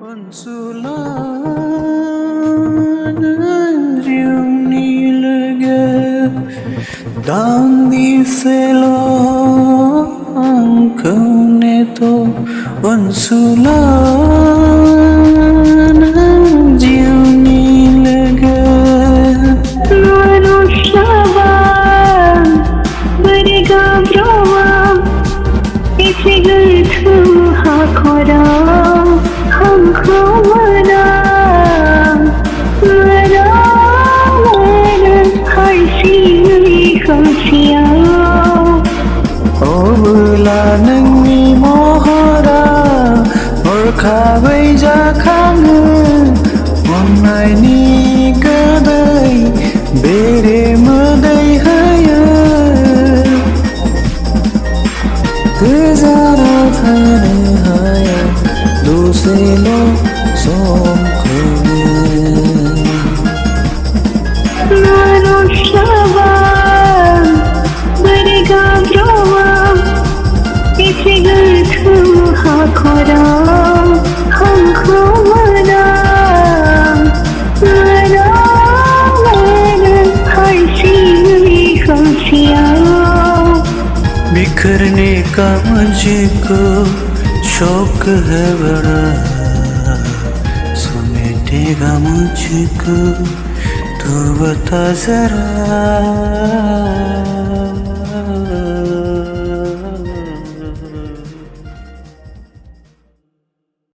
Konsulan riungni lega dandi selo angkone to konsulan riungni lega Manusyawan bergabrawam Ichigal tuha kodam Hamko manam Manam Harsini khamsiyaw Obula nangni mohara Orkhabai jakhangu Onnai ni kadai Bere madai haya Tezara thane haya Duselo som khune Manusyawan bergabrawam Ichigal tuha kodam Hamko manam Manam Harsini khamsiyaw बिखरने का मुझको शौक है बड़ा समेटेगा मुझको तो बता जरा